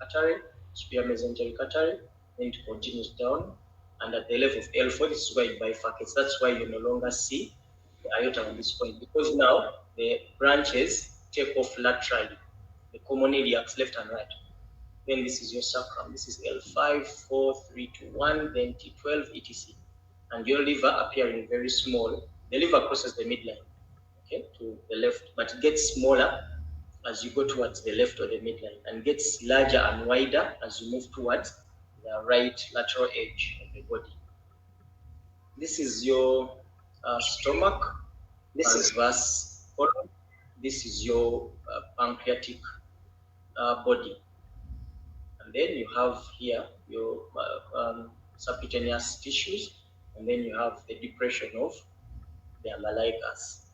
artery, superior mesenteric artery, then it continues down, and at the level of L4, this is where it bifurcates. That's why you no longer see the aorta on this point, because now the branches take off laterally, the common iliacs left and right. Then this is your sacrum. This is L5, 4, 3, 2, 1, then T12, etc. And your liver appearing very small. The liver crosses the midline, okay, to the left, but it gets smaller as you go towards the left of the midline and gets larger and wider as you move towards the right lateral edge of the body. This is your stomach, transverse colon. This is your pancreatic body. And then you have here your subcutaneous tissues, and then you have the depression of the umbilicus.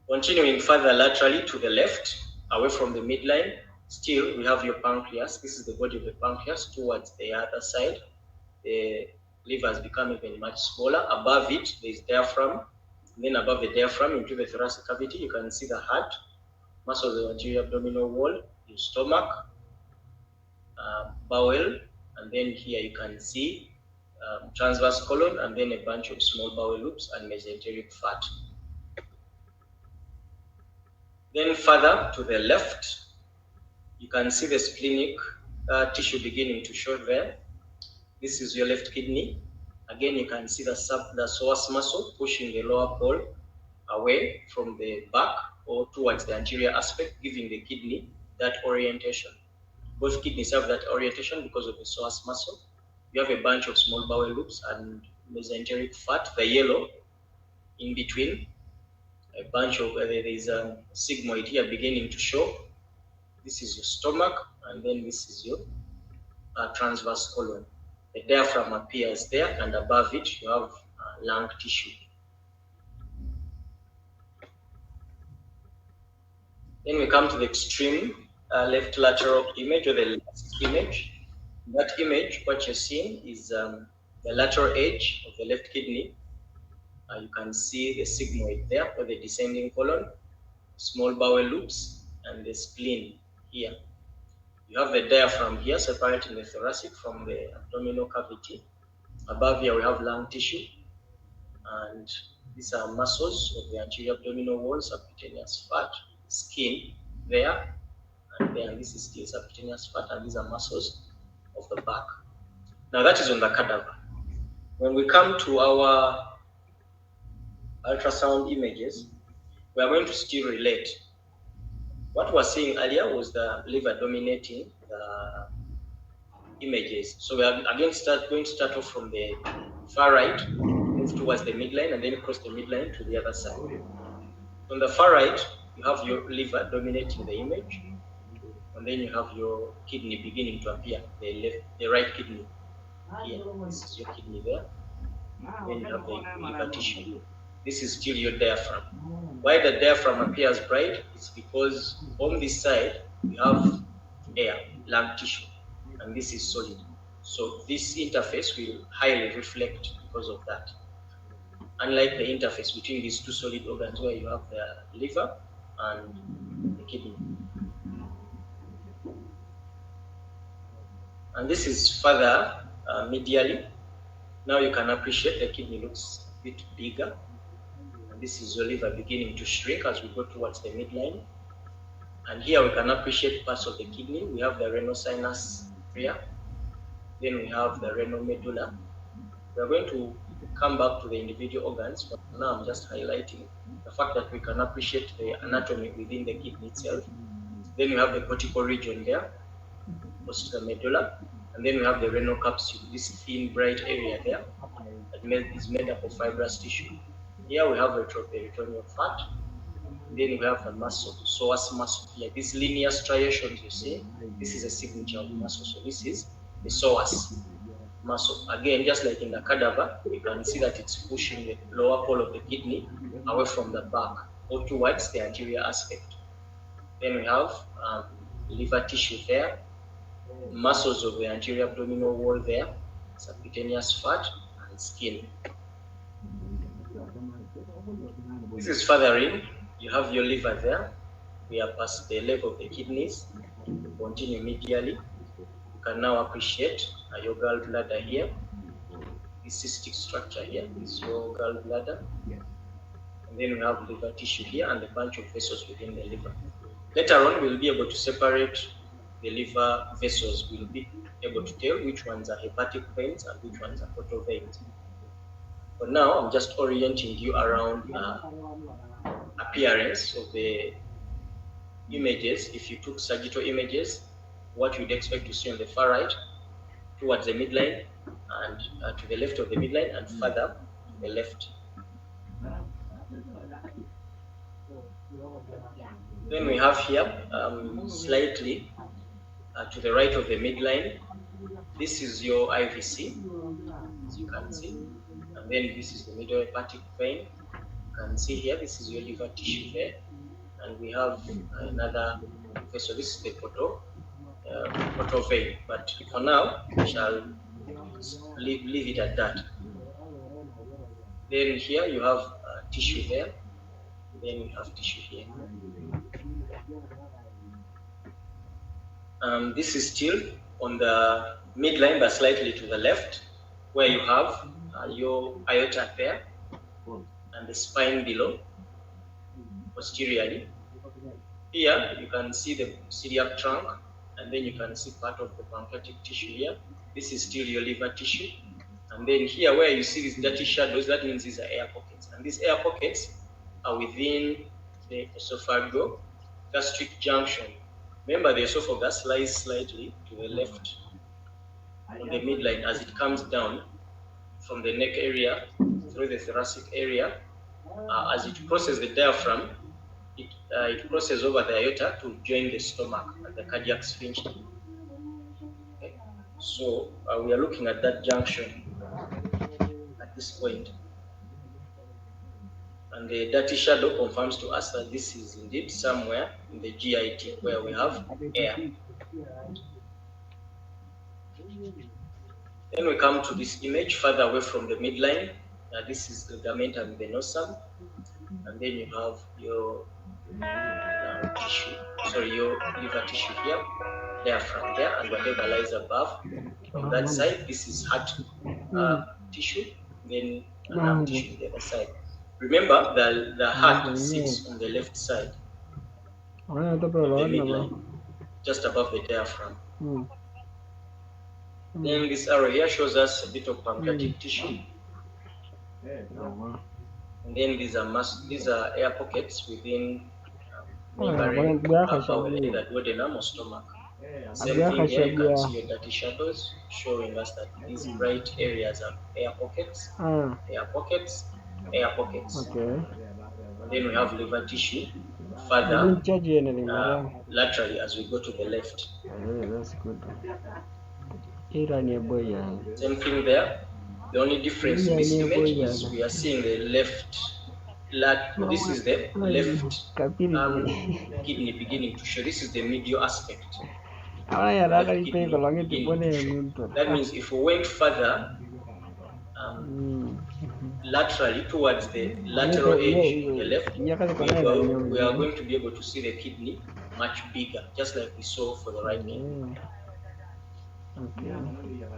Continuing further laterally to the left, away from the midline, still we have your pancreas. This is the body of the pancreas towards the other side. The liver has become even much smaller. Above it, there is diaphragm. And then above the diaphragm, into the thoracic cavity, you can see the heart, muscles of the anterior abdominal wall, your stomach, bowel, and then here you can see transverse colon, and then a bunch of small bowel loops and mesenteric fat. Then further to the left, you can see the splenic tissue beginning to show there. This is your left kidney. Again, you can see the psoas muscle pushing the lower pole away from the back or towards the anterior aspect, giving the kidney that orientation. Both kidneys have that orientation because of the psoas muscle. You have a bunch of small bowel loops and mesenteric fat, the yellow in between. A bunch of there is a sigmoid here beginning to show. This is your stomach, and then this is your transverse colon. The diaphragm appears there, and above it you have lung tissue. Then we come to the extreme left lateral image, or the last image. That image, what you're seeing is the lateral edge of the left kidney. You can see the sigmoid there, or the descending colon, small bowel loops, and the spleen here. You have the diaphragm here separating the thoracic from the abdominal cavity. Above here we have lung tissue, and these are muscles of the anterior abdominal wall, subcutaneous fat, skin there, and then this is still subcutaneous fat, and these are muscles of the back. Now that is on the cadaver. When we come to our ultrasound images, we are going to still relate. What we were seeing earlier was the liver dominating the images. So we are again going to start off from the far right, move towards the midline, and then cross the midline to the other side. On the far right, you have your liver dominating the image, and then you have your kidney beginning to appear, the right kidney here. This is your kidney there. Then you have the liver tissue. This is still your diaphragm. Why the diaphragm appears bright is because on this side you have air, lung tissue, and this is solid. So this interface will highly reflect because of that. Unlike the interface between these two solid organs where you have the liver and the kidney. And this is further medially. Now you can appreciate the kidney looks a bit bigger. And this is your liver beginning to shrink as we go towards the midline. And here we can appreciate parts of the kidney. We have the renal sinus here. Then we have the renal medulla. We are going to come back to the individual organs, but now I'm just highlighting the fact that we can appreciate the anatomy within the kidney itself. Then we have the cortical region there, close to the medulla, and then we have the renal capsule, this thin, bright area there that is made up of fibrous tissue. Here we have retroperitoneal fat. Then we have the muscle, psoas muscle here. These linear striations you see, this is a signature of the muscle. So this is the psoas muscle. Again, just like in the cadaver, you can see that it's pushing the lower pole of the kidney away from the back or towards the anterior aspect. Then we have liver tissue there, muscles of the anterior abdominal wall there, subcutaneous fat, and skin. This is further in. You have your liver there, We are past the level of the kidneys. Continue medially. You can now appreciate your gallbladder here. This cystic structure here is your gallbladder. And then we have liver tissue here and a bunch of vessels within the liver. Later on, we'll be able to separate the liver vessels. We'll be able to tell which ones are hepatic veins and which ones are portal veins. For now, I'm just orienting you around appearance of the images. If you took sagittal images, what you'd expect to see on the far right, towards the midline, and to the left of the midline, and further to the left. Then we have here, slightly to the right of the midline, this is your IVC, as you can see. And then this is the middle hepatic vein. You can see here, this is your liver tissue there. And we have another vessel. This is the portal vein. But for now, we shall leave it at that. Then here you have tissue there. Then you have tissue here. This is still on the midline, but slightly to the left, where you have your aorta there and the spine below, posteriorly. Here you can see the celiac trunk, and then you can see part of the pancreatic tissue here. This is still your liver tissue. And then here where you see these dirty shadows, that means these are air pockets. And these air pockets are within the esophageal gastric junction. Remember, the esophagus lies slightly to the left on the midline as it comes down from the neck area through the thoracic area. As it crosses the diaphragm, it crosses over the aorta to join the stomach at the cardiac sphincter. Okay. So we are looking at that junction at this point. And the dirty shadow confirms to us that this is indeed somewhere in the GIT where we have air. Then we come to this image further away from the midline. This is the ligamentum venosum. And then you have your your liver tissue here, diaphragm there, and whatever lies above. On that side, this is heart tissue, then lung tissue on the other side. Remember that the heart sits on the left side of the midline, just above the diaphragm. Then this arrow here shows us a bit of pancreatic tissue. And then these are air pockets within neighboring either duodenum or stomach. Same thing here, you can see your dirty shadows showing us that these bright areas are air pockets, air pockets, air pockets. Okay. And then we have liver tissue further laterally as we go to the left. That's good. Same thing there. The only difference in this image is we are seeing the left. This is the left kidney beginning to show. This is the medial aspect. That means if we went further laterally towards the lateral edge on the left, we are going to be able to see the kidney much bigger, just like we saw for the right kidney. Okay.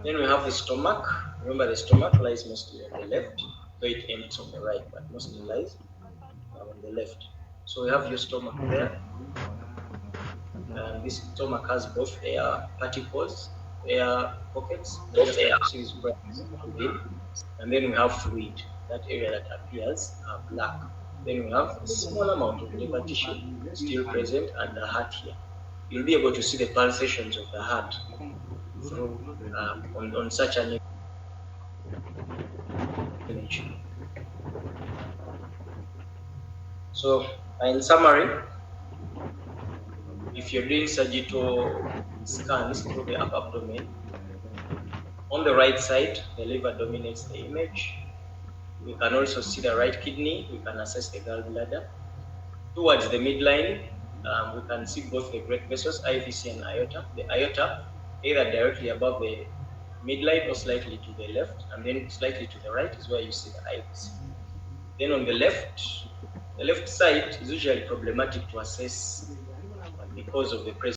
Then we have the stomach. Remember, the stomach lies mostly on the left, though it empties on the right, but mostly lies on the left. So we have your stomach there. And this stomach has both air particles, air pockets, both air within. And then we have fluid, that area that appears black. Then we have a small amount of liver tissue still present and the heart here. You'll be able to see the pulsations of the heart through on such an image. So in summary, if you're doing sagittal scans through the upper abdomen, on the right side, the liver dominates the image. We can also see the right kidney. We can assess the gallbladder. Towards the midline, we can see both the great vessels, IVC and aorta. The aorta, either directly above the midline or slightly to the left, and then slightly to the right is where you see the IVC. Then on the left, The left side is usually problematic to assess because of the presence